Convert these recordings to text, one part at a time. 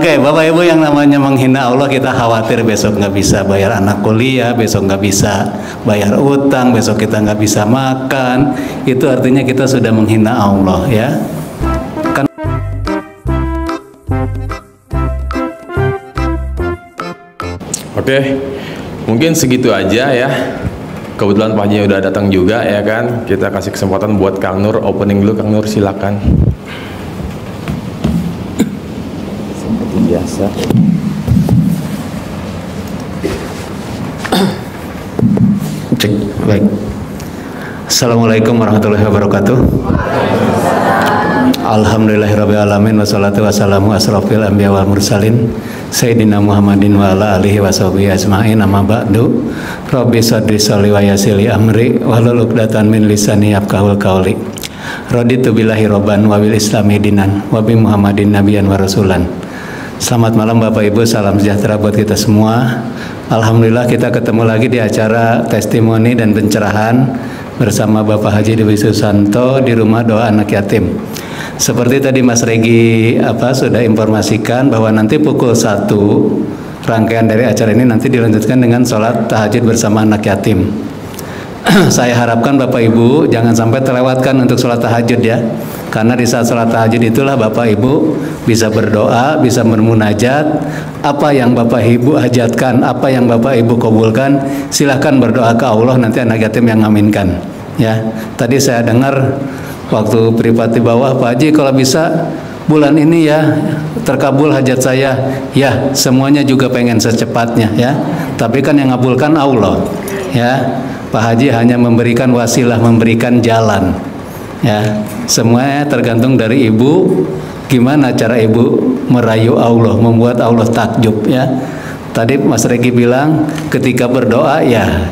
Oke, Bapak Ibu, yang namanya menghina Allah, kita khawatir besok nggak bisa bayar anak kuliah, besok nggak bisa bayar utang, besok kita nggak bisa makan. Itu artinya kita sudah menghina Allah, ya. Kan Oke, mungkin segitu aja ya. Kebetulan Pak Haji udah datang juga ya kan. Kita kasih kesempatan buat Kang Nur opening dulu. Kang Nur silakan. Seperti biasa. Cek, baik. Assalamualaikum warahmatullahi wabarakatuh. Alhamdulillahirrabbilalamin. Wassalatu wassalamu asrofil anbiya wal mursalin Sayyidina Muhammadin wa ala alihi wa sahbihi ajma'in. Amma ba'du. Rabbi sadri sholli wa yassirli amri wahlul 'uqdatam min lisani yafqahul qawli. Raditu billahi robban wa bil islami dinan wa bi Muhammadin nabiyyan wa rasulan. Selamat malam Bapak Ibu, salam sejahtera buat kita semua. Alhamdulillah kita ketemu lagi di acara testimoni dan pencerahan bersama Bapak Haji Dewi Susanto di Rumah Doa Anak Yatim. Seperti tadi Mas Regi sudah informasikan bahwa nanti pukul 1 rangkaian dari acara ini nanti dilanjutkan dengan sholat tahajud bersama anak yatim. Saya harapkan Bapak Ibu jangan sampai terlewatkan untuk sholat tahajud ya. Karena di saat sholat tahajud itulah Bapak Ibu bisa berdoa, bisa bermunajat. Apa yang Bapak Ibu hajatkan, apa yang Bapak Ibu kabulkan, silahkan berdoa ke Allah, nanti anak yatim yang ngaminkan. Ya, tadi saya dengar waktu privati bawah, Pak Haji kalau bisa bulan ini ya terkabul hajat saya. Ya, semuanya juga pengen secepatnya ya. Tapi kan yang ngabulkan Allah. Ya, Pak Haji hanya memberikan wasilah, memberikan jalan. Ya, semuanya tergantung dari ibu. Gimana cara ibu merayu Allah, membuat Allah takjub ya. Tadi Mas Regi bilang ketika berdoa ya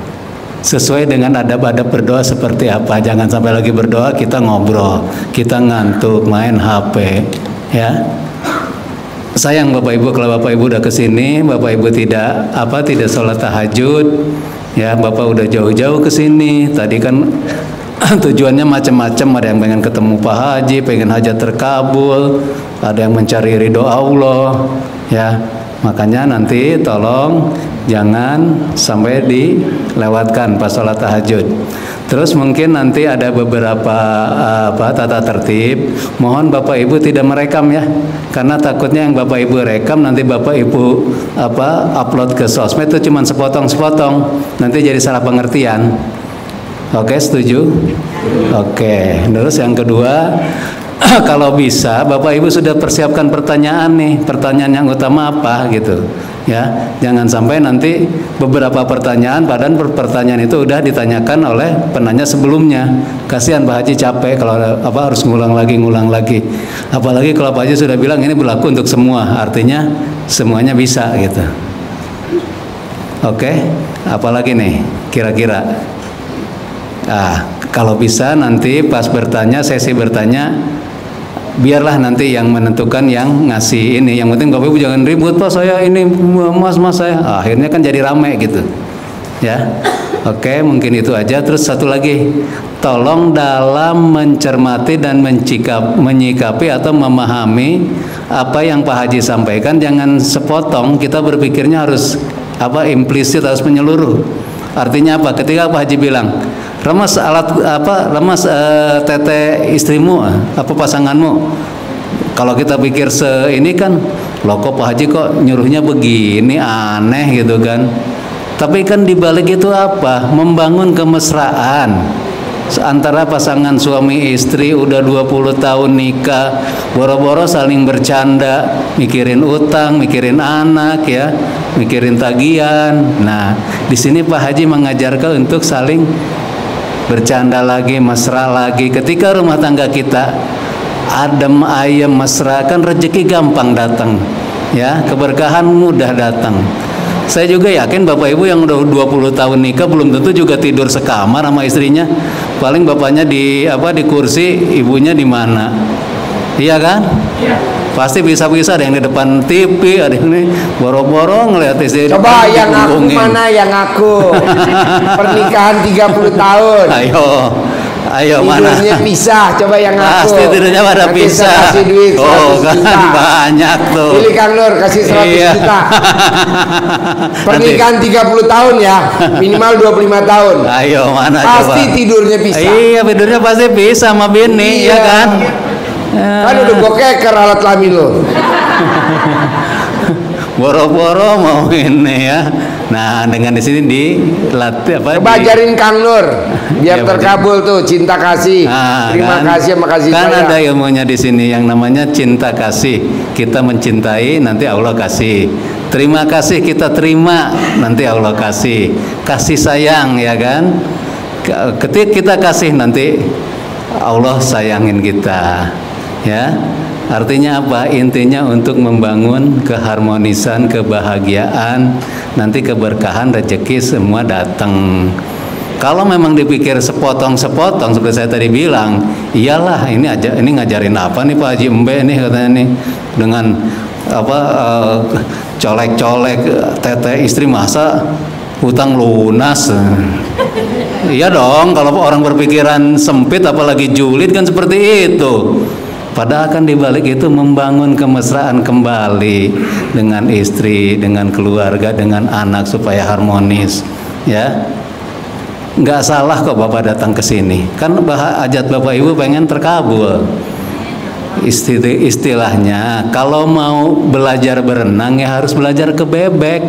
sesuai dengan adab-adab berdoa seperti apa. Jangan sampai lagi berdoa kita ngobrol, kita ngantuk, main HP ya. Sayang Bapak Ibu kalau Bapak Ibu udah kesini, Bapak Ibu tidak sholat tahajud ya. Bapak udah jauh-jauh kesini. Tadi kan tujuannya macam-macam, ada yang pengen ketemu Pak Haji, pengen hajat terkabul, ada yang mencari ridho Allah ya. Makanya nanti tolong jangan sampai dilewatkan pas sholat tahajud. Terus mungkin nanti ada beberapa tata tertib. Mohon Bapak Ibu tidak merekam ya, karena takutnya yang Bapak Ibu rekam nanti Bapak Ibu upload ke sosmed itu cuma sepotong-sepotong, nanti jadi salah pengertian. Oke, setuju? Oke. Terus yang kedua, kalau bisa Bapak Ibu sudah persiapkan pertanyaan nih, pertanyaan yang utama apa gitu ya. Jangan sampai nanti beberapa pertanyaan padahal pertanyaan itu udah ditanyakan oleh penanya sebelumnya. Kasihan Pak Haji capek kalau harus ngulang lagi. Apalagi kalau Pak Haji sudah bilang ini berlaku untuk semua, artinya semuanya bisa gitu. Oke, apalagi nih kira-kira? Kalau bisa nanti pas bertanya, sesi bertanya, biarlah nanti yang menentukan yang ngasih ini. Yang penting Bapak Ibu jangan ribut, Pak saya ini mas saya. Akhirnya kan jadi rame gitu ya. Oke, mungkin itu aja. Terus satu lagi, tolong dalam mencermati dan menyikapi atau memahami apa yang Pak Haji sampaikan, jangan sepotong. Kita berpikirnya harus implisit, harus menyeluruh. Artinya apa? Ketika Pak Haji bilang remas tete istrimu, pasanganmu. Kalau kita pikir ini kan, loh kok Pak Haji kok nyuruhnya begini, aneh gitu kan. Tapi kan dibalik itu apa? Membangun kemesraan antara pasangan suami istri udah 20 tahun nikah, boro-boro saling bercanda, mikirin utang, mikirin anak ya, mikirin tagihan. Nah, di sini Pak Haji mengajarkan untuk saling bercanda lagi, mesra lagi. Ketika rumah tangga kita adem ayem mesra, kan rezeki gampang datang ya, keberkahan mudah datang. Saya juga yakin Bapak Ibu yang udah 20 tahun nikah belum tentu juga tidur sekamar sama istrinya. Paling bapaknya di kursi, ibunya di mana? Iya kan? Iya. Pasti bisa-bisa ada yang di depan TV, ada yang ini boro-boro ngeliat istri. Coba yang aku mana, yang aku pernikahan 30 tahun. Ayo, Ayo mana? Tidurnya pisah, coba yang ngaku. Pasti tidurnya pada Nanti pisah. saya kasih duit 100 Oh kan juta. banyak tuh. Pilih Kang Nur, kasih 100 Iya. juta. Pernikahan 30 tahun ya, minimal 25 tahun. Ayo mana Pasti coba? tidurnya pisah. Iya tidurnya pasti bisa sama bini Iya. ya kan? Kan udah gue keker alat kelamin lo. Boro-boro mau ini ya. Nah dengan di sini dilatih apa? Coba ajarin Kang Nur biar Iya, terkabul tuh cinta kasih. Terima kan, kasih sama kasih kan sayang. ada ilmunya di sini yang namanya cinta kasih. Kita mencintai, nanti Allah kasih. Terima kasih kita terima, nanti Allah kasih. Kasih sayang ya kan. Ketika kita kasih nanti Allah sayangin kita. Ya. Artinya apa? Intinya untuk membangun keharmonisan, kebahagiaan, nanti keberkahan, rezeki semua datang. Kalau memang dipikir sepotong-sepotong seperti saya tadi bilang, iyalah ini aja, ini ngajarin apa nih Pak Haji Embe nih katanya nih dengan apa colek-colek tete istri masa hutang lunas. Iya dong, kalau orang berpikiran sempit apalagi julid kan seperti itu. Padahal kan dibalik itu membangun kemesraan kembali dengan istri, dengan keluarga, dengan anak supaya harmonis, ya. Nggak salah kok Bapak datang ke sini. Kan hajat Bapak Ibu pengen terkabul. Istilahnya, kalau mau belajar berenang ya harus belajar ke bebek.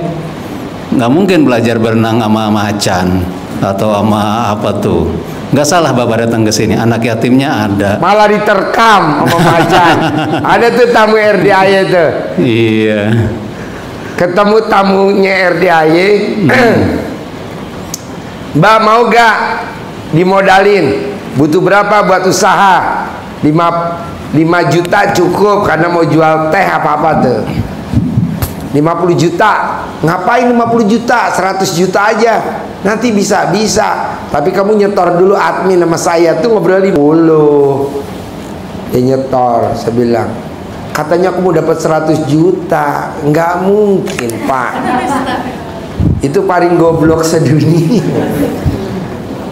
Nggak mungkin belajar berenang sama macan atau sama apa tuh. Nggak salah Bapak datang ke sini, anak yatimnya ada. Malah diterkam sama macan. Ada tuh tamu RDAY tuh. Iya. Ketemu tamunya RDAY. Mbak mau gak dimodalin? Butuh berapa buat usaha? 5 juta cukup karena mau jual teh apa-apa tuh. 50 juta. Ngapain 50 juta? 100 juta aja. Nanti bisa. Tapi kamu nyetor dulu admin sama saya tuh ngobrolin dulu. Dia nyetor, saya bilang. Katanya aku mau dapat 100 juta. Nggak mungkin, Pak. Itu paling goblok sedunia.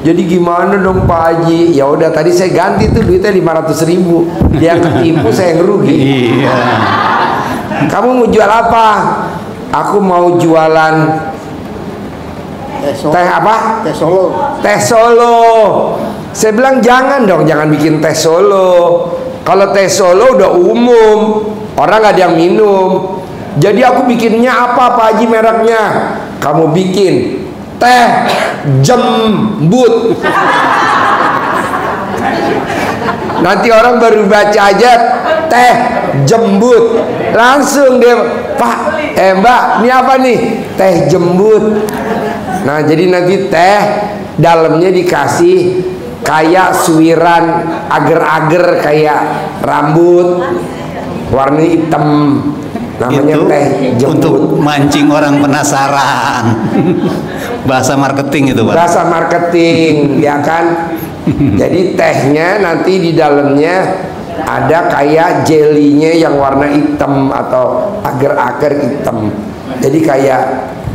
Jadi gimana dong Pak Haji? Ya udah tadi saya ganti tuh duitnya 500.000. Dia ketipu, saya ngerugi. Iya. Kamu mau jual apa? Aku mau jualan teh apa? Teh Solo. Teh Solo. Saya bilang jangan dong, jangan bikin teh Solo. Kalau teh Solo udah umum, orang gak ada yang minum. Jadi aku bikinnya apa Pak Haji mereknya? Kamu bikin teh jembut. Nanti orang baru baca aja teh jembut, langsung dia, Pak, Mbak, ini apa nih? Teh jembut. Nah jadi nanti teh dalamnya dikasih kayak suiran agar-agar kayak rambut warna hitam, namanya Itu teh jembut. untuk mancing orang penasaran. Bahasa marketing itu Pak. Bahasa marketing ya kan. Jadi tehnya nanti di dalamnya ada kayak jelinya yang warna hitam atau agar-agar hitam. Jadi kayak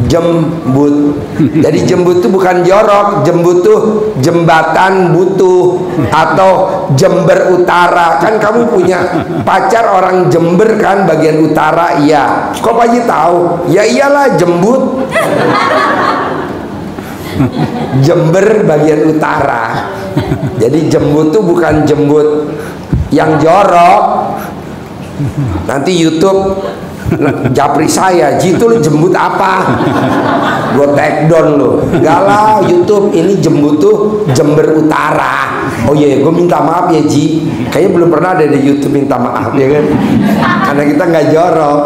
jembut. Jadi jembut itu bukan jorok, jembut tuh jembatan butuh atau Jember Utara. Kan kamu punya pacar orang Jember kan bagian utara, iya. Kok Pak Haji tahu? Ya iyalah jembut. Jember bagian utara. Jadi jembut tuh bukan jembut yang jorok. Nanti YouTube japri saya, Jitu lu jembut apa? Gue take down lu. Gak lah YouTube, ini jembut tuh Jember Utara. Oh iya, gue minta maaf ya Ji. Kayaknya belum pernah ada di YouTube minta maaf ya kan? Karena kita nggak jorok.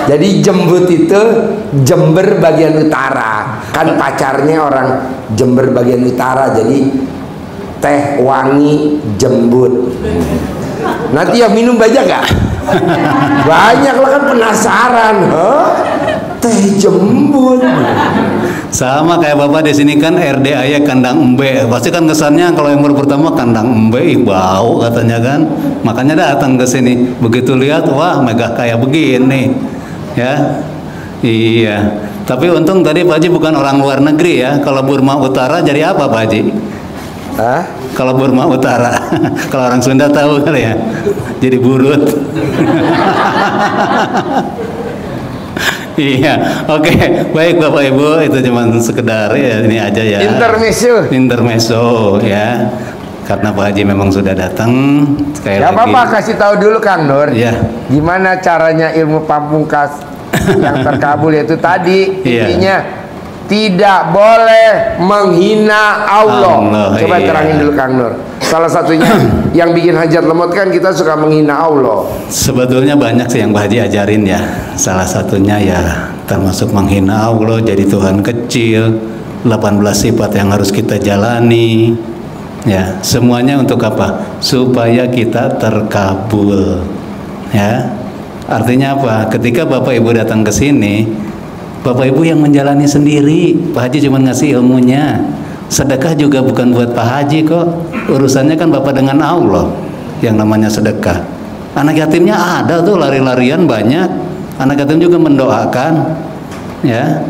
Jadi jembut itu Jember bagian utara. Kan pacarnya orang Jember bagian utara. Jadi teh wangi jembut. Nanti yang minum banyak gak? Banyak lah kan penasaran. Hah? Teh jembut. Sama kayak Bapak di sini kan RDAY kandang embe. Pasti kan kesannya kalau yang baru pertama kandang embe, ih, bau katanya kan. Makanya datang ke sini. Begitu lihat, wah megah kayak begini. Ya. Iya. Tapi untung tadi Pak Haji bukan orang luar negeri ya. Kalau Burma Utara jadi apa Pak Haji? Hah? Kalau Burma Utara, kalau orang Sunda tahu kali ya, jadi burut. Iya, oke, baik Bapak Ibu, itu cuma sekedar ya, ini aja ya. Intermezzo ya, karena Pak Haji memang sudah datang. Sekali Ya lagi. Bapak kasih tahu dulu Kang Nur, Ya. gimana caranya ilmu pamungkas yang terkabul itu tadi intinya tidak boleh menghina Allah. Coba terangin dulu Kang Nur. Salah satunya yang bikin hajat lemot kan kita suka menghina Allah. Sebetulnya banyak sih yang Pak Haji ajarin ya. Salah satunya ya termasuk menghina Allah, jadi Tuhan kecil, 18 sifat yang harus kita jalani. Ya, semuanya untuk apa? Supaya kita terkabul. Ya. Artinya apa? Ketika Bapak Ibu datang ke sini, Bapak Ibu yang menjalani sendiri. Pak Haji cuma ngasih ilmunya. Sedekah juga bukan buat Pak Haji kok. Urusannya kan Bapak dengan Allah. Yang namanya sedekah. Anak yatimnya ada tuh lari-larian banyak. Anak yatim juga mendoakan. Ya.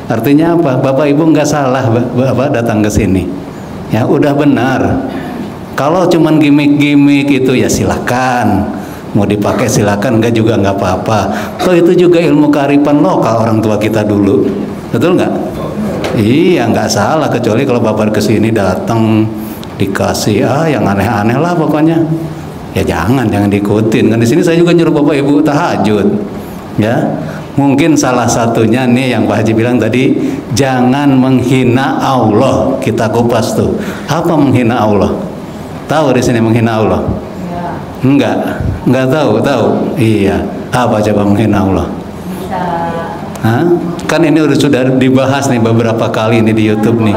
Artinya apa? Bapak Ibu nggak salah Bapak datang ke sini. Ya, udah benar. Kalau cuman gimmick-gimmick itu ya silakan. Mau dipakai silakan, enggak juga nggak apa-apa. Toh itu juga ilmu kearifan lokal orang tua kita dulu. Betul nggak? Iya, nggak salah, kecuali kalau Bapak kesini datang dikasih yang aneh-aneh lah pokoknya. Ya jangan diikutin. Kan di sini saya juga nyuruh Bapak Ibu tahajud. Ya, mungkin salah satunya nih yang Pak Haji bilang tadi, jangan menghina Allah. Kita kupas tuh. Apa menghina Allah? Tahu di sini menghina Allah? Enggak tahu. Iya. Apa coba menghina Allah? Hah? Kan ini sudah dibahas nih beberapa kali nih di YouTube nih.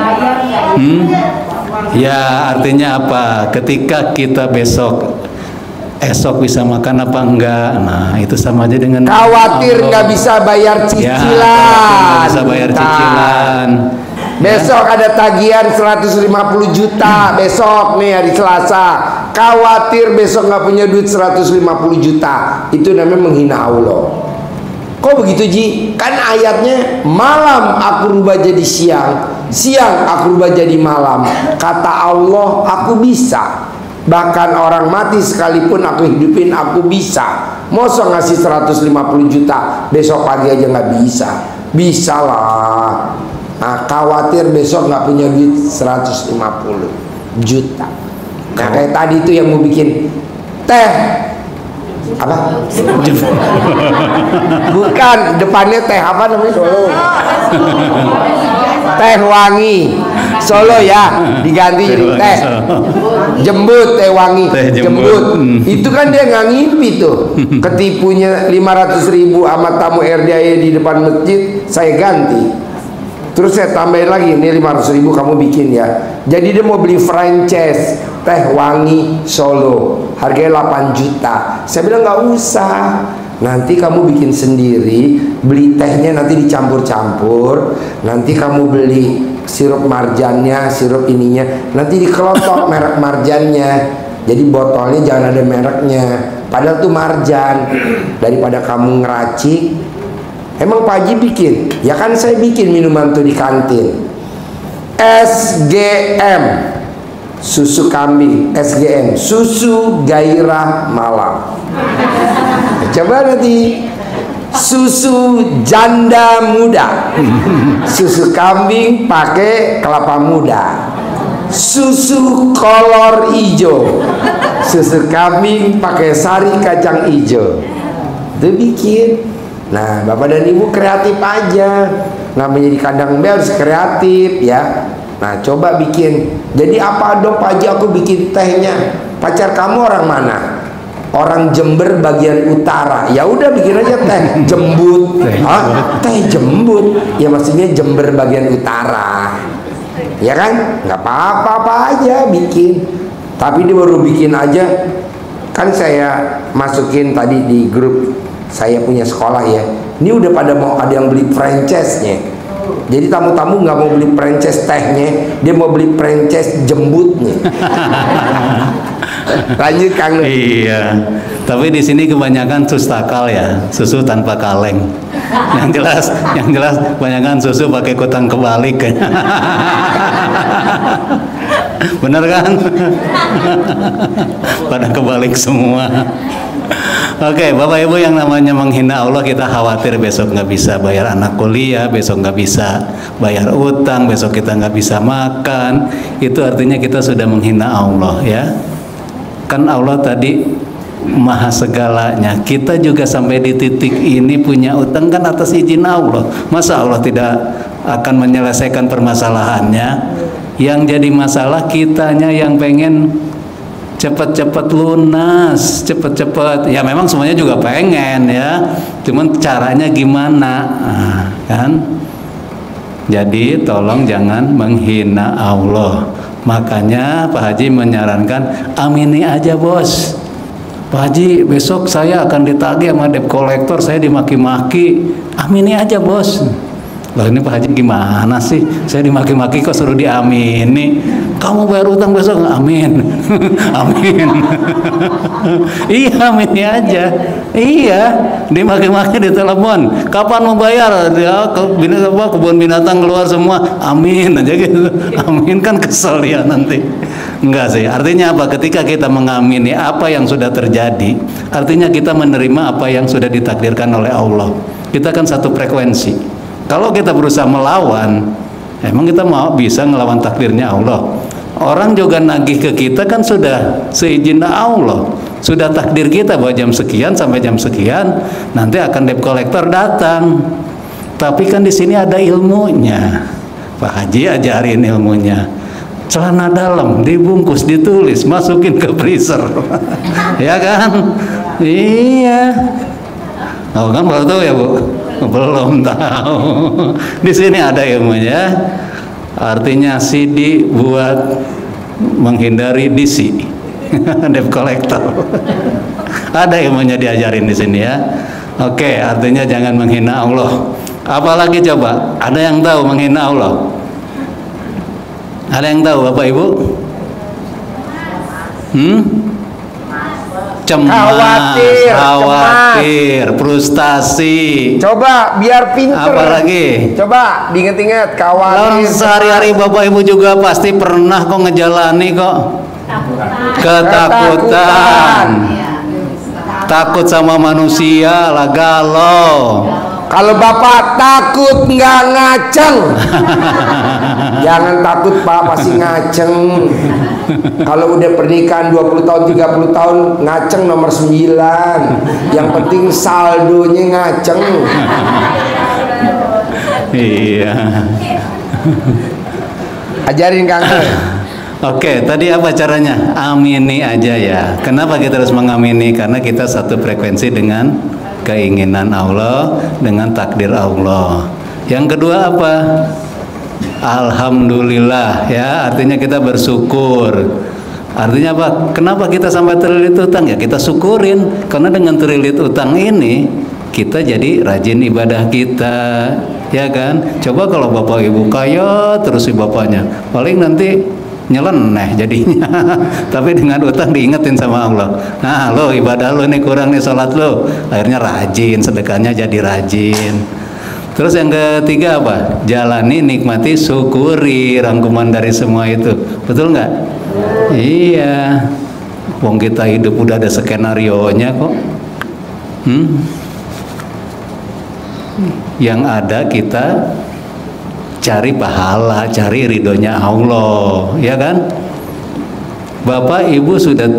Ya, artinya apa? Ketika kita esok bisa makan apa enggak? Nah, itu sama aja dengan khawatir nggak bisa bayar cicilan. Ya, bisa bayar cicilan. Besok ada tagihan 150 juta besok nih hari Selasa. Khawatir besok nggak punya duit 150 juta. Itu namanya menghina Allah. Kok begitu Ji? Kan ayatnya malam aku rubah jadi siang, siang aku rubah jadi malam. Kata Allah, aku bisa. Bahkan orang mati sekalipun aku hidupin, aku bisa. Masa ngasih 150 juta besok pagi aja nggak bisa? Bisa lah. Nah, khawatir besok nggak punya duit 150 juta. Nah, kayak tadi itu yang mau bikin teh apa? Bukan, depannya teh apa namanya? Solo. Teh wangi Solo ya, diganti jadi teh jembut, teh wangi jembut. Itu kan dia nggak ngimpi tuh, ketipunya 500.000 sama tamu RDI di depan masjid, saya ganti. Terus saya tambahin lagi, ini 500.000 kamu bikin ya. Jadi dia mau beli franchise teh wangi Solo, harganya 8 juta. Saya bilang nggak usah, nanti kamu bikin sendiri, beli tehnya nanti dicampur-campur, nanti kamu beli sirup marjannya, sirup ininya, nanti dikelotok merek marjannya. Jadi botolnya jangan ada mereknya, padahal tuh marjan. Daripada kamu ngeracik. Emang Pak Haji bikin? Ya kan saya bikin minuman tuh di kantin. SGM, susu kambing. SGM, susu gairah malam. Coba nanti susu janda muda. Susu kambing pakai kelapa muda. Susu kolor hijau. Susu kambing pakai sari kacang hijau. Itu bikin. Nah, Bapak dan Ibu kreatif aja. Namanya di kandang bel harus kreatif ya. Nah, coba bikin. Jadi apa dong Pak Haji, aku bikin tehnya. Pacar kamu orang mana? Orang Jember bagian utara. Ya udah bikin aja teh jembut. Hah? Teh jembut. Ya maksudnya Jember bagian utara. Ya kan? Nggak apa-apa aja bikin. Tapi dia baru bikin aja. Kan saya masukin tadi di grup saya punya sekolah ya. Ini udah pada mau ada yang beli franchise-nya. Jadi tamu-tamu nggak mau beli franchise tehnya, dia mau beli franchise jembutnya. Lanjut Kang. Iya. Tapi di sini kebanyakan sustakal ya, susu tanpa kaleng. Yang jelas kebanyakan susu pakai kutang kebalik. Bener kan? Pada kebalik semua. Oke, Bapak Ibu, yang namanya menghina Allah, kita khawatir besok nggak bisa bayar anak kuliah, besok nggak bisa bayar utang, besok kita nggak bisa makan. Itu artinya kita sudah menghina Allah, ya. Kan Allah tadi maha segalanya. Kita juga sampai di titik ini punya utang kan atas izin Allah. Masa Allah tidak akan menyelesaikan permasalahannya? Yang jadi masalah kitanya yang pengen cepat-cepat lunas, cepat-cepat. Ya memang semuanya juga pengen, ya. Cuman caranya gimana? Nah, kan? Jadi tolong jangan menghina Allah. Makanya Pak Haji menyarankan amini aja, bos. Pak Haji, besok saya akan ditagih sama debt collector, saya dimaki-maki. Amini aja, bos. Lah ini Pak Haji gimana sih? Saya dimaki-maki kok suruh diamini. Kamu bayar utang besok? Amin. Amin. Iya, amini aja. Iya, dimaki-maki di telepon. Kapan mau bayar? Ya, kebun binatang keluar semua. Amin aja gitu. Amin kan kesel ya nanti. Enggak sih. Artinya apa? Ketika kita mengamini apa yang sudah terjadi, artinya kita menerima apa yang sudah ditakdirkan oleh Allah. Kita kan satu frekuensi. Kalau kita berusaha melawan, emang kita mau bisa ngelawan takdirnya Allah? Orang juga nagih ke kita kan sudah seizin Allah, sudah takdir kita bahwa jam sekian sampai jam sekian nanti akan debt collector datang. Tapi kan di sini ada ilmunya. Pak Haji ajarin ilmunya. Celana dalam dibungkus, ditulis, masukin ke freezer. Ya kan? Iya. Oh kan baru tahu ya, Bu? Belum tahu. Di sini ada ilmunya. Artinya CD buat menghindari DC. Debt collector. Ada ilmunya diajarin di sini, ya. Oke, artinya jangan menghina Allah. Apalagi coba? Ada yang tahu menghina Allah? Ada yang tahu, Bapak Ibu? Cemas, khawatir, frustasi. Coba biar pinter. Apalagi? Coba diinget-inget, khawatir. Sehari-hari Bapak Ibu juga pasti pernah kok ngejalani kok. Ketakutan. Takut sama manusia lah, galau. Kalau Bapak takut nggak ngaceng. Jangan takut Pak, pasti ngaceng. Kalau udah pernikahan 20 tahun 30 tahun ngaceng nomor 9. Yang penting saldonya ngaceng. Iya. Ajarin Kang. Oke, tadi apa caranya? Amini aja ya. Kenapa kita harus mengamini? Karena kita satu frekuensi dengan keinginan Allah, dengan takdir Allah. Yang kedua apa? Alhamdulillah, ya. Artinya kita bersyukur. Artinya apa? Kenapa kita sampai terlilit utang? Ya kita syukurin. Karena dengan terlilit utang ini kita jadi rajin ibadah kita, ya kan? Coba kalau Bapak Ibu kaya terus si bapaknya, paling nanti nyeleneh jadinya. Tapi dengan utang diingetin sama Allah. Nah, lo ibadah lo nih kurang nih, sholat lo. Akhirnya rajin, sedekahnya jadi rajin. Terus yang ketiga apa? Jalani, nikmati, syukuri rangkuman dari semua itu. Betul nggak? Iya. Wong kita hidup udah ada skenario-nya kok. Yang ada kita cari pahala, cari ridhonya Allah, ya kan? Bapak Ibu sudah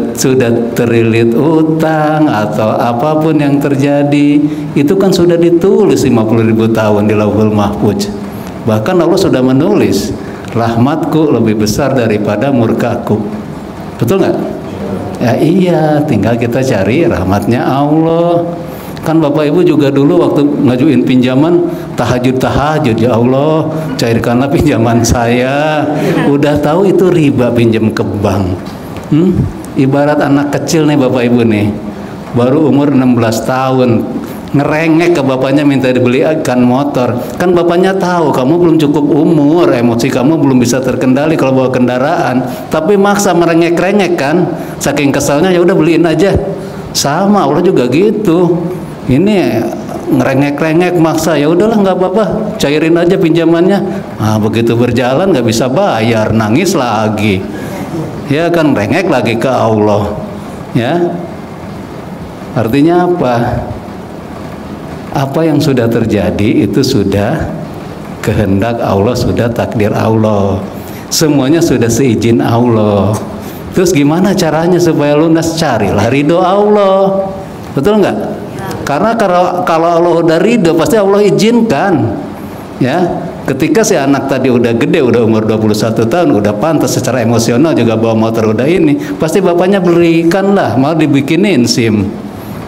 terlilit utang atau apapun yang terjadi, itu kan sudah ditulis 50.000 tahun di Lauhul Mahfuz. Bahkan Allah sudah menulis, rahmatku lebih besar daripada murkaku. Betul nggak? Ya iya, tinggal kita cari rahmatnya Allah. Kan Bapak Ibu juga dulu waktu ngajuin pinjaman tahajud, ya Allah cairkanlah pinjaman saya. Udah tahu itu riba pinjam ke bank. Ibarat anak kecil nih Bapak Ibu nih, baru umur 16 tahun ngerengek ke bapaknya minta dibelikan motor. Kan bapaknya tahu kamu belum cukup umur, emosi kamu belum bisa terkendali kalau bawa kendaraan, tapi maksa merengek-rengek kan, saking kesalnya ya udah beliin aja. Sama Allah juga gitu. ini ngerengek-rengek maksa, ya udahlah nggak apa-apa, cairin aja pinjamannya. Nah, begitu berjalan nggak bisa bayar, nangis lagi, ya kan, rengek lagi ke Allah, ya. Artinya apa? Apa yang sudah terjadi itu sudah kehendak Allah, sudah takdir Allah, semuanya sudah seizin Allah. Terus gimana caranya supaya lunas? Carilah ridho Allah, betul nggak? Karena kalau Allah udah ridho pasti Allah izinkan, ya. Ketika si anak tadi udah gede, udah umur 21 tahun, udah pantas secara emosional juga bawa motor udah ini, pasti bapaknya belikan lah, mau dibikinin SIM.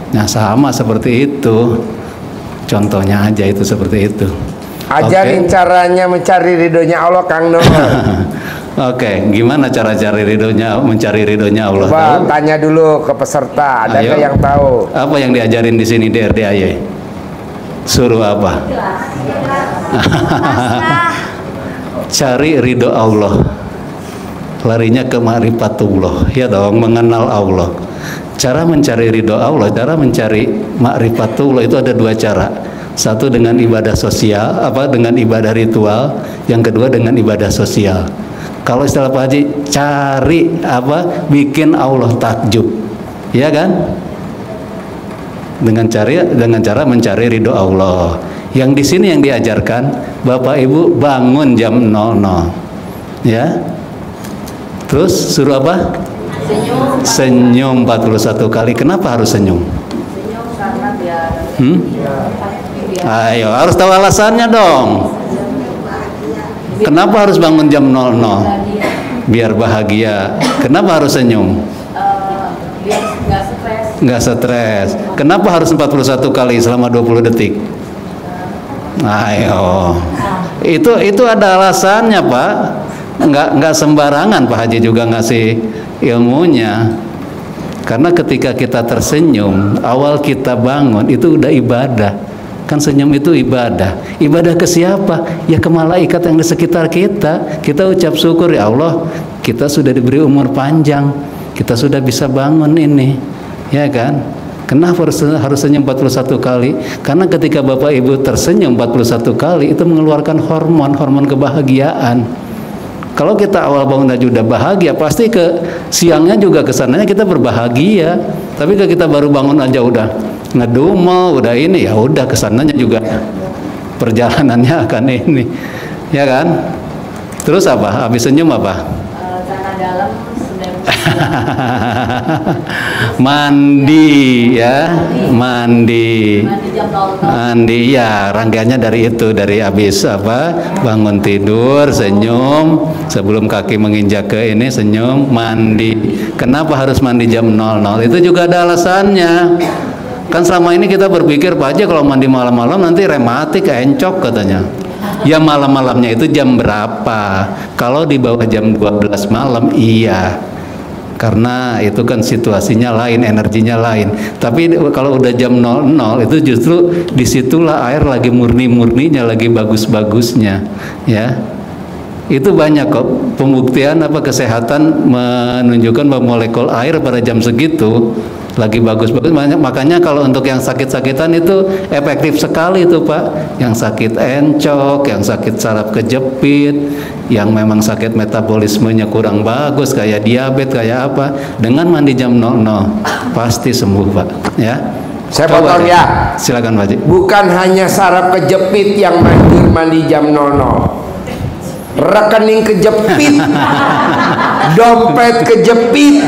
Nah, sama seperti itu. Contohnya aja itu seperti itu. Ajarin caranya mencari ridhonya Allah, Kang Nur. Oke, gimana cara cari ridhonya, mencari ridhonya Allah? Coba tanya dulu ke peserta, ada yang tahu? Apa yang diajarin di sini di RDAY? Suruh apa? Cari ridho Allah. Larinya ke ma'rifatullah, ya dong, mengenal Allah. Cara mencari ridho Allah, cara mencari ma'rifatullah itu ada dua cara. Satu dengan ibadah sosial, dengan ibadah ritual, yang kedua dengan ibadah sosial. Kalau istilah Pak Haji, cari bikin Allah takjub, ya kan? Dengan cara mencari ridho Allah. Yang di sini yang diajarkan, Bapak Ibu bangun jam 00, ya. Terus suruh apa? Senyum 41 kali. Kenapa harus senyum? Senyum karena biar Ayo, harus tahu alasannya dong. Kenapa harus bangun jam 00? Biar bahagia. Kenapa harus senyum? biar nggak stres. Nggak stres. Kenapa harus 41 kali selama 20 detik? Ayo. Itu ada alasannya, Pak. Nggak sembarangan Pak Haji juga ngasih ilmunya. Karena ketika kita tersenyum, awal kita bangun itu udah ibadah. Kan senyum itu ibadah. Ibadah ke siapa? Ya ke malaikat yang di sekitar kita. Kita ucap syukur, ya Allah, kita sudah diberi umur panjang. Kita sudah bisa bangun ini. Ya kan? Kenapa harus senyum 41 kali? Karena ketika Bapak Ibu tersenyum 41 kali, itu mengeluarkan hormon kebahagiaan. Kalau kita awal bangun aja udah bahagia, pasti ke siangnya juga kesananya kita berbahagia. Tapi kalau kita baru bangun aja udah ngedumel, udah ini, ya udah kesananya juga perjalanannya akan ini, ya kan? Terus apa? Habis senyum apa? Tanah dalam sedang mandi, ya, mandi. mandi jam 00. Mandi, ya, rangkaiannya dari itu, dari habis bangun tidur, senyum, sebelum kaki menginjak ke ini senyum, mandi. Kenapa harus mandi jam 00? Itu juga ada alasannya. Kan selama ini kita berpikir, Pak Haji, kalau mandi malam-malam nanti rematik, encok katanya. Ya malam-malamnya itu jam berapa? Kalau di bawah jam 12 malam, iya. Karena itu kan situasinya lain, energinya lain. Tapi kalau udah jam 00 itu justru disitulah air lagi murni-murninya, lagi bagus-bagusnya, ya. Itu banyak kok pembuktian kesehatan menunjukkan bahwa molekul air pada jam segitu lagi bagus-bagus. Makanya kalau untuk yang sakit-sakitan itu efektif sekali itu, Pak. Yang sakit encok, yang sakit saraf kejepit, yang memang sakit metabolismenya kurang bagus kayak diabetes kayak apa, dengan mandi jam 00 pasti sembuh, Pak, ya. Saya potong ya. Silakan, Pak Haji. Bukan hanya saraf kejepit yang mandi jam 00. Rekening kejepit, dompet kejepit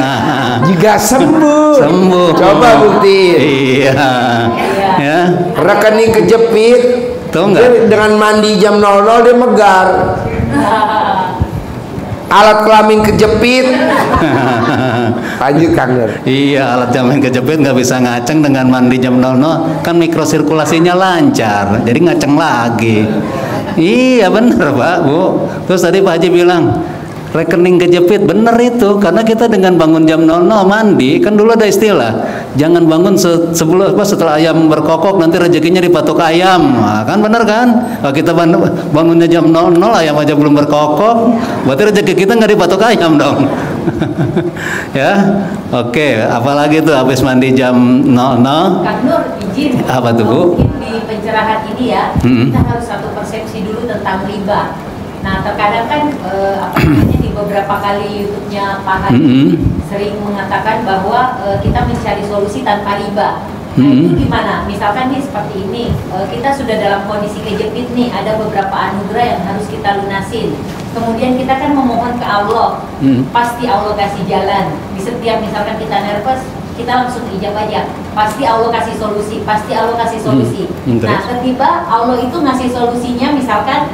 juga sembuh. Coba buktiin. Iya. Ya. Rekening kejepit, tahu nggak? dengan mandi jam 00 dia megar. Alat kelamin kejepit. Lanjut, Kang Nur. Iya, alat kelamin kejepit nggak bisa ngaceng dengan mandi jam 00, kan mikrosirkulasinya lancar, jadi ngaceng lagi. Iya bener, Pak, Bu. Terus tadi Pak Haji bilang rekening kejepit, bener itu, karena kita dengan bangun jam 00 mandi, kan dulu ada istilah, jangan bangun setelah ayam berkokok nanti rezekinya dipatok ayam, nah, kan bener kan? Kalau kita bangunnya jam 00 ayam aja belum berkokok, berarti rezeki kita nggak dipatok ayam dong. Ya, oke, apalagi tuh habis mandi jam 00. Kak Nur, izin. Apa tuh, Bu? Mungkin di pencerahan ini ya, kita harus satu persepsi dulu tentang riba. Nah, terkadang kan di beberapa kali YouTube-nya Pak Haji sering mengatakan bahwa kita mencari solusi tanpa riba. Nah, itu gimana? Misalkan nih seperti ini, kita sudah dalam kondisi kejepit nih, ada beberapa anugerah yang harus kita lunasin. Kemudian kita kan memohon ke Allah, pasti Allah kasih jalan. Di setiap misalkan kita nervous, kita langsung ijab aja. Pasti Allah kasih solusi, pasti Allah kasih solusi. Nah, tiba Allah itu ngasih solusinya, misalkan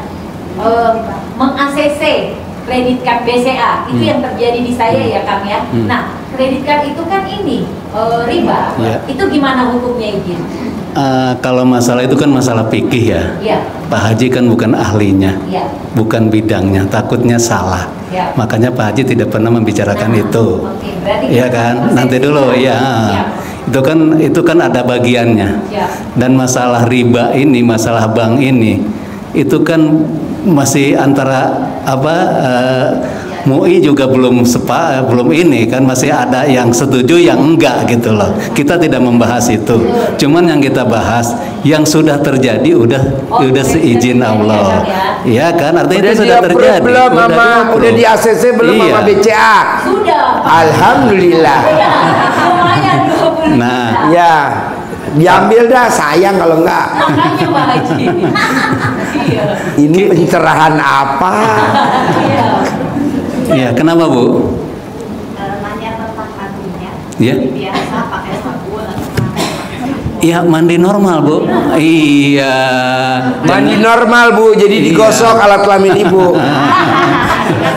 meng-ACC kredit card BCA, itu yang terjadi di saya ya Kang ya. Nah, kredit card itu kan ini riba. Itu gimana hukumnya izin? Kalau masalah itu kan masalah fikih ya. Pak Haji kan bukan ahlinya, bukan bidangnya, takutnya salah. Makanya Pak Haji tidak pernah membicarakan itu. Iya kan? Nanti dulu ya. Itu kan ada bagiannya. Dan masalah riba ini, masalah bank ini, itu kan masih antara MUI juga belum ini kan, masih ada yang setuju yang enggak gitu loh. Kita tidak membahas itu. Cuman yang kita bahas yang sudah terjadi udah seizin Allah. Iya kan? Artinya itu sudah terjadi. Belum udah di ACC belum sama BCA. Sudah. Alhamdulillah. Lumayan 20. Nah, ya. Diambil dah, sayang kalau enggak. Makanya Pak Haji. Ini pencerahan apa? Iya, kenapa Bu? Nanya tentang mandinya. Iya. Biasa pakai sabun atau Iya, mandi normal Bu. Iya. Mandi normal Bu, jadi digosok alat kelamin Ibu.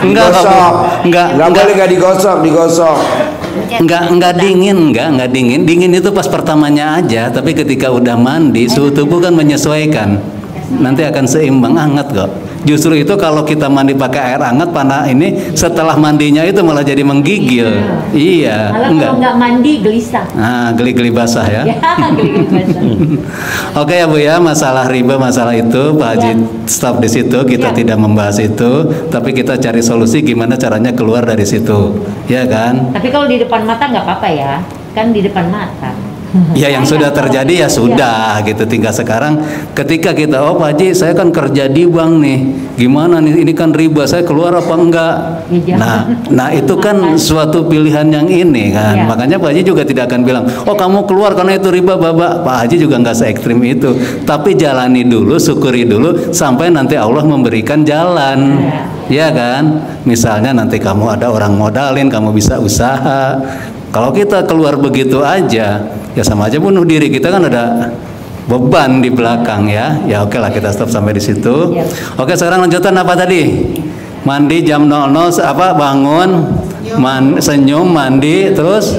Enggak, digosok. Enggak boleh enggak digosok. Enggak dingin. Dingin itu pas pertamanya aja, tapi ketika udah mandi suhu tubuh kan menyesuaikan. Nanti akan seimbang, hangat kok. Justru itu kalau kita mandi pakai air hangat panah ini, setelah mandinya itu malah jadi menggigil. Iya. Malah kalau nggak mandi gelisah. Nah, geli-geli basah ya. Geli-geli basah. Oke ya Bu ya, masalah riba, masalah itu Pak Haji stop di situ, kita tidak membahas itu, tapi kita cari solusi gimana caranya keluar dari situ, ya kan? Tapi kalau di depan mata nggak apa-apa ya, kan di depan mata. Ya yang sudah terjadi ya sudah gitu. Tinggal sekarang ketika kita Pak Haji saya kan kerja di bank nih, gimana nih, ini kan riba, saya keluar apa enggak? Nah itu kan suatu pilihan yang ini kan. Makanya Pak Haji juga tidak akan bilang oh kamu keluar karena itu riba Bapak. Pak Haji juga nggak se-ekstrim itu, tapi jalani dulu, syukuri dulu sampai nanti Allah memberikan jalan. Ya kan, misalnya nanti kamu ada orang modalin, kamu bisa usaha. Kalau kita keluar begitu aja, ya sama aja bunuh diri. Kita kan ada beban di belakang ya. Ya oke lah, kita stop sampai di situ. Oke, sekarang lanjutan apa tadi? Mandi jam 00 bangun, senyum, mandi, terus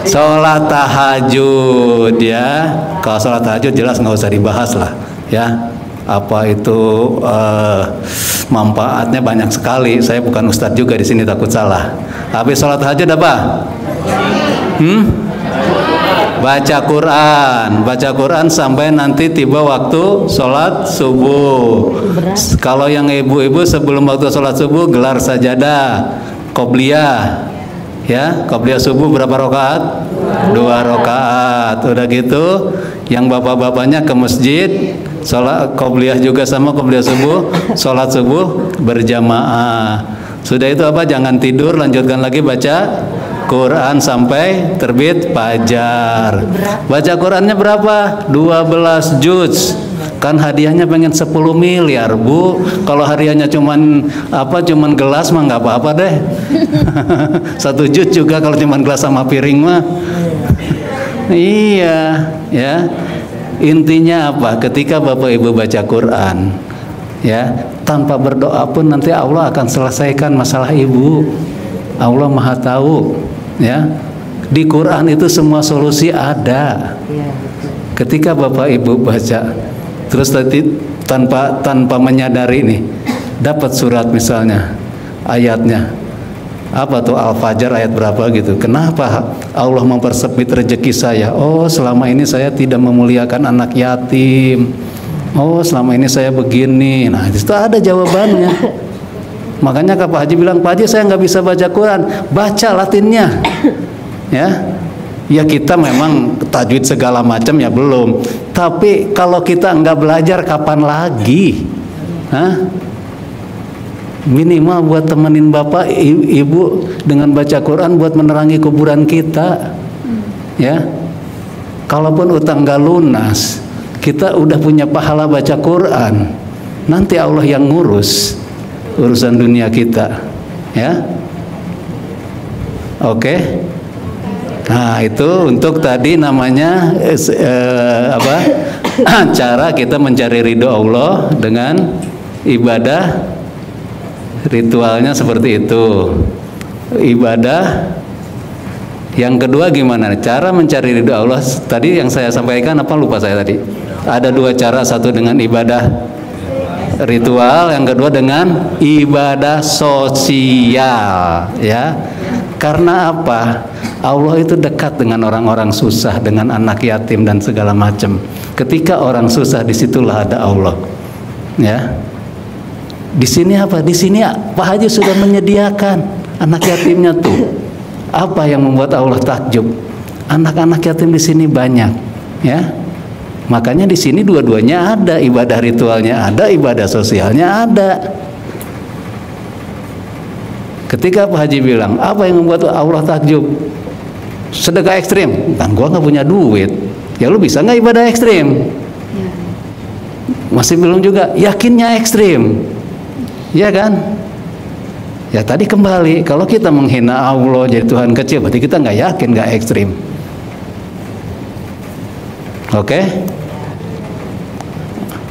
sholat tahajud ya. Kalau sholat tahajud jelas nggak usah dibahas lah ya. Apa itu manfaatnya banyak sekali. Saya bukan ustadz juga di sini, takut salah. Habis sholat tahajud apa? Baca Quran sampai nanti tiba waktu sholat subuh. Kalau yang ibu-ibu sebelum waktu sholat subuh gelar sajadah qobliyah. Ya, qobliyah subuh berapa rakaat? 2 rakaat. Udah gitu, yang bapak-bapaknya ke masjid, sholat qobliyah juga sama qobliyah subuh, sholat subuh berjamaah. Sudah itu apa? Jangan tidur, lanjutkan lagi baca Quran sampai terbit fajar. Baca Qurannya berapa? 12 juz. Kan hadiahnya pengen 10 miliar Bu. Kalau hadiahnya cuman gelas mah nggak apa-apa deh. 1 juz juga kalau cuman gelas sama piring mah. Iya, ya. Intinya apa? Ketika Bapak Ibu baca Quran, ya, tanpa berdoa pun nanti Allah akan selesaikan masalah ibu. Allah Maha tahu, ya. Di Quran itu semua solusi ada. Ketika Bapak Ibu baca, terus tadi tanpa menyadari nih, dapat surat misalnya, ayatnya. Apa tuh Al-Fajr ayat berapa gitu. Kenapa Allah mempersempit rezeki saya? Oh, selama ini saya tidak memuliakan anak yatim. Oh, selama ini saya begini. Nah, itu ada jawabannya. Makanya Pak Haji bilang, Pak Haji saya nggak bisa baca Quran. Baca Latinnya. Ya kita memang tajwid segala macam ya belum. Tapi kalau kita nggak belajar kapan lagi? Minimal buat temenin bapak ibu dengan baca Quran buat menerangi kuburan kita. Ya, kalaupun utang nggak lunas, kita udah punya pahala baca Quran. Nanti Allah yang ngurus urusan dunia kita. Ya, oke. Nah itu untuk tadi namanya cara kita mencari ridho Allah dengan ibadah. Ritualnya seperti itu. Ibadah. Yang kedua gimana? Cara mencari ridho Allah. Tadi yang saya sampaikan apa lupa saya tadi. Ada dua cara, satu dengan ibadah ritual, yang kedua dengan ibadah sosial, ya. Karena apa? Allah itu dekat dengan orang-orang susah, dengan anak yatim dan segala macam. Ketika orang susah, disitulah ada Allah, ya. Di sini apa? Di sini Pak Haji sudah menyediakan anak yatimnya tuh. Apa yang membuat Allah takjub? Anak-anak yatim di sini banyak, ya. Makanya di sini dua-duanya ada, ibadah ritualnya ada, ibadah sosialnya ada. Ketika Pak Haji bilang, apa yang membuat Allah takjub? Sedekah ekstrim. Kan gua nggak punya duit. Ya lu bisa nggak ibadah ekstrim? Masih belum juga. Yakinnya ekstrim. Ya kan? Ya tadi kembali, kalau kita menghina Allah jadi Tuhan kecil, berarti kita nggak yakin, nggak ekstrim. Oke?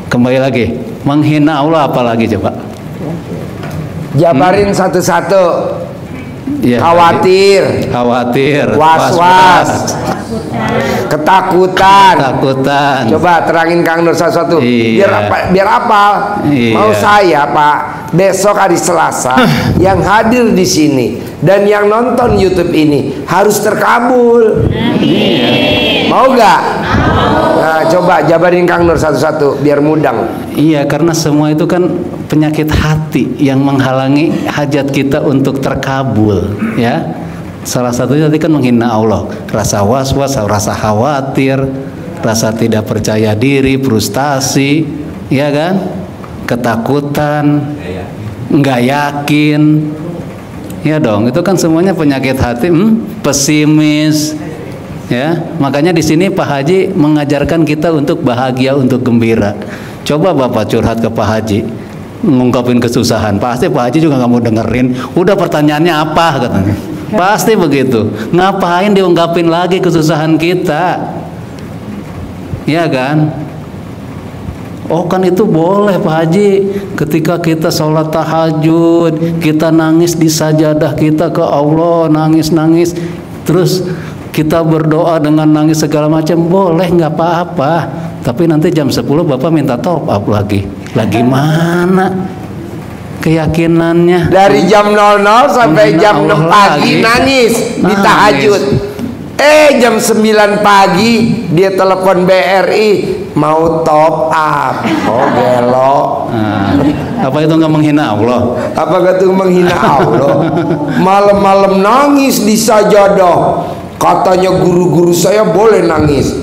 Kembali lagi, menghina Allah apalagi coba? Jabarin satu-satu. Ya, khawatir, was-was, ketakutan. Coba terangin Kang Nur satu-satu. Iya. Biar apa? Iya. Mau saya Pak, besok hari Selasa yang hadir di sini dan yang nonton YouTube ini harus terkabul. Iya. Mau gak? Nah, coba jabarin Kang Nur satu-satu biar mudang. Iya, karena semua itu kan penyakit hati yang menghalangi hajat kita untuk terkabul, ya. Salah satunya tadi kan menghina Allah, rasa was-was, rasa khawatir, rasa tidak percaya diri, frustasi, ya kan, ketakutan, nggak yakin, ya dong. Itu kan semuanya penyakit hati, pesimis, ya. Makanya di sini Pak Haji mengajarkan kita untuk bahagia, untuk gembira. Coba Bapak curhat ke Pak Haji, ngungkapin kesusahan, pasti Pak Haji juga nggak mau dengerin. Udah pertanyaannya apa katanya, pasti begitu. Ngapain diungkapin lagi kesusahan kita, ya kan? Oh kan itu boleh Pak Haji, ketika kita sholat tahajud, kita nangis di sajadah kita ke Allah, nangis-nangis, terus kita berdoa dengan nangis segala macam, boleh, nggak apa-apa. Tapi nanti jam 10 Bapak minta top up lagi mana keyakinannya? Dari jam 00 sampai jam 6 pagi nangis di tahajud. Jam 9 pagi dia telepon BRI mau top up. Oh gelo. Apa itu nggak menghina Allah? Apa itu menghina Allah? Malam-malam nangis di sajadah. Katanya guru-guru saya boleh nangis.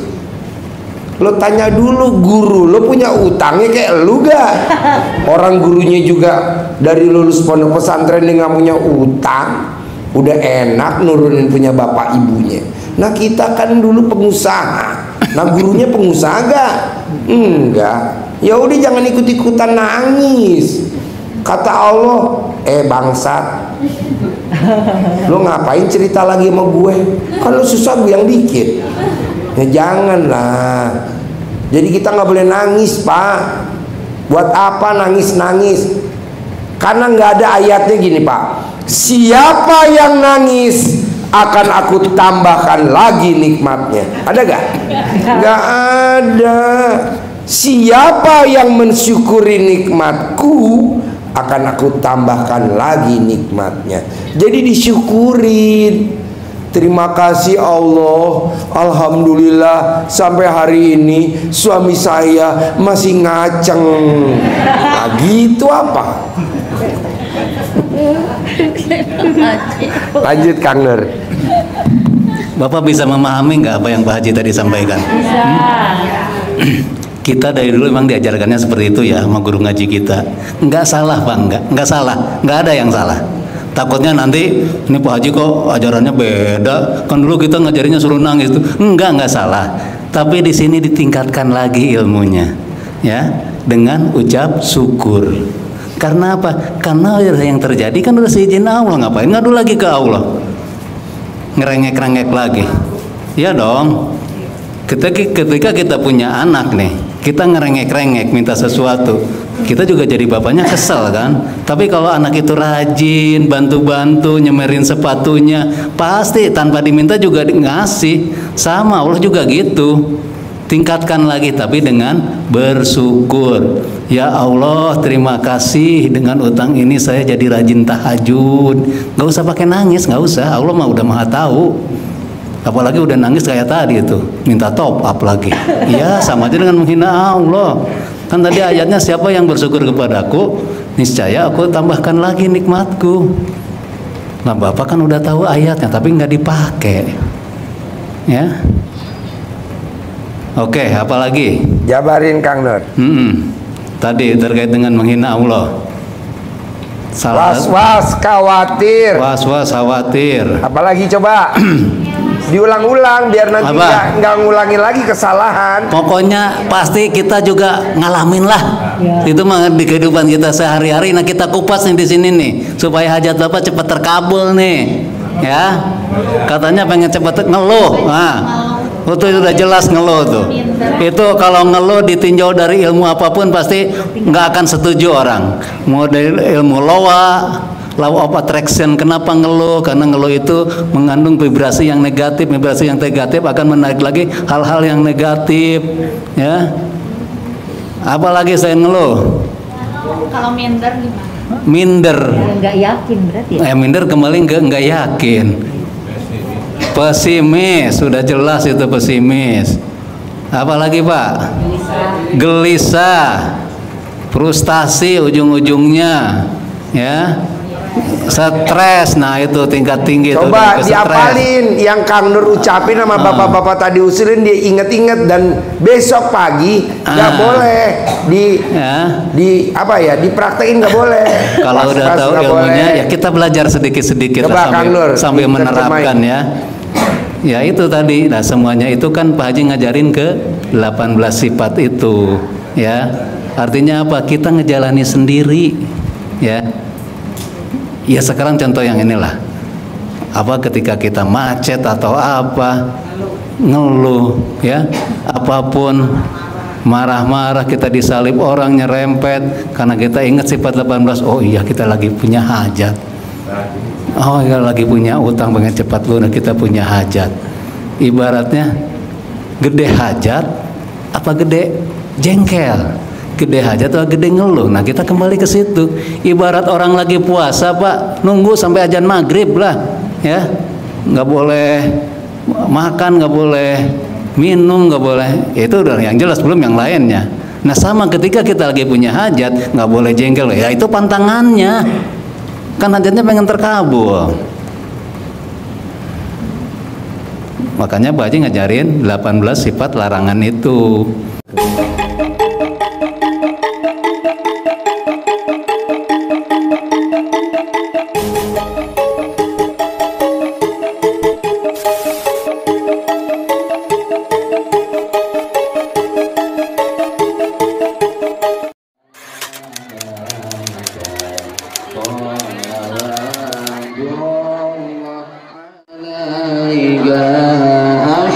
Lo tanya dulu guru, lo punya utangnya kayak lu gak? Orang gurunya juga dari lulus pondok pesantren dia nggak punya utang, udah enak nurunin punya bapak ibunya. Nah kita kan dulu pengusaha, nah gurunya pengusaha gak? Enggak. Ya udah jangan ikut-ikutan nangis. Kata Allah, bangsat, lo ngapain cerita lagi sama gue? Kalau susah gue yang dikit. Ya janganlah. Jadi kita nggak boleh nangis Pak. Buat apa nangis-nangis? Karena nggak ada ayatnya gini Pak. Siapa yang nangis akan aku tambahkan lagi nikmatnya. Ada gak? Nggak ada. Siapa yang mensyukuri nikmatku, akan aku tambahkan lagi nikmatnya. Jadi disyukurin. Terima kasih Allah, alhamdulillah sampai hari ini suami saya masih ngaceng. Nah, gitu apa? Lanjut Kang Nur. Bapak bisa memahami nggak apa yang Pak Haji tadi sampaikan? Bisa. Kita dari dulu memang diajarkannya seperti itu ya sama guru ngaji kita. Nggak salah Pak, nggak salah, nggak ada yang salah. Takutnya nanti ini Pak Haji kok ajarannya beda. Kan dulu kita ngajarinnya suruh nangis tuh. Nggak salah. Tapi di sini ditingkatkan lagi ilmunya, ya, dengan ucap syukur. Karena apa? Karena yang terjadi kan udah seizin Allah, ngapain ngadu lagi ke Allah? Ngerengek-rengek lagi. Ya dong. Ketika kita punya anak nih, kita ngerengek-rengek minta sesuatu, kita juga jadi bapaknya kesel kan. Tapi kalau anak itu rajin, bantu-bantu, nyemerin sepatunya, pasti tanpa diminta juga ngasih. Sama Allah juga gitu. Tingkatkan lagi tapi dengan bersyukur. Ya Allah, terima kasih dengan utang ini saya jadi rajin tahajud. Gak usah pakai nangis, gak usah. Allah mah udah maha tahu. Apalagi udah nangis kayak tadi itu, minta top up lagi. Iya, sama aja dengan menghina Allah. Kan tadi ayatnya siapa yang bersyukur kepadaku, niscaya aku tambahkan lagi nikmatku. Nah, Bapak kan udah tahu ayatnya, tapi nggak dipakai. Ya. Oke, apalagi? Jabarin Kang Nur. Tadi terkait dengan menghina Allah. Was-was khawatir. Was-was khawatir. Apalagi coba? Diulang-ulang biar nanti nggak ngulangi lagi kesalahan. Pokoknya pasti kita juga ngalamin lah. Itu mah di kehidupan kita sehari-hari. Nah, kita kupas nih di sini nih supaya hajat Bapak cepat terkabul nih. Ya. Katanya pengen cepat ngeluh. Nah, itu udah jelas ngeluh tuh. Itu kalau ngeluh ditinjau dari ilmu apapun pasti nggak akan setuju orang. Mau dari ilmu law of attraction, kenapa ngeluh? Karena ngeluh itu mengandung vibrasi yang negatif. Vibrasi yang negatif akan menarik lagi hal-hal yang negatif, ya. Apalagi saya ngeluh. Kalau minder gimana? Minder. Nggak yakin berarti ya? Minder kembali nggak yakin. Pesimis, sudah jelas itu pesimis. Apalagi Pak? Gelisah. Frustasi ujung-ujungnya, ya. Stres, nah itu tingkat tinggi. Coba diapalin yang Kang Nur ucapin sama bapak-bapak tadi usulin, dia inget-inget dan besok pagi nggak boleh dipraktekin, nggak boleh. Kalau udah tahu ilmunya ya kita belajar sedikit-sedikit sambil menerapkan ya. Ya itu tadi, nah semuanya itu kan Pak Haji ngajarin ke 18 sifat itu, ya. Artinya apa? Kita ngejalani sendiri, ya. Ya sekarang contoh yang inilah. Apa ketika kita macet atau apa, ngeluh, ya. Apapun, marah-marah, kita disalib orang, nyerempet karena kita ingat sifat 18. Oh iya, kita lagi punya hajat. Oh ya, lagi punya utang, pengen cepat lunas, kita punya hajat. Ibaratnya gede hajat apa gede jengkel? Gede hajat atau gede ngeluh? Nah, kita kembali ke situ. Ibarat orang lagi puasa Pak, nunggu sampai azan maghrib lah, ya. Nggak boleh makan, nggak boleh minum, nggak boleh. Itu udah yang jelas, belum yang lainnya. Nah, sama ketika kita lagi punya hajat, nggak boleh jengkel. Ya itu pantangannya. Kan hajatnya pengen terkabul. Makanya Pak Haji ngajarin 18 sifat larangan itu.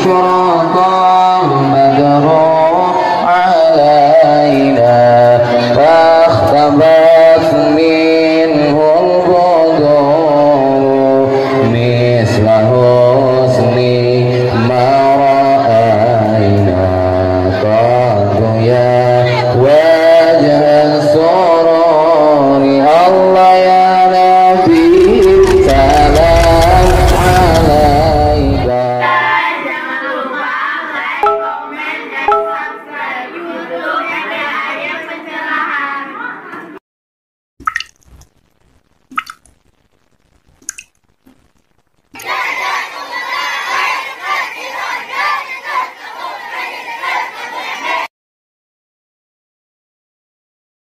أشرق البدر علينا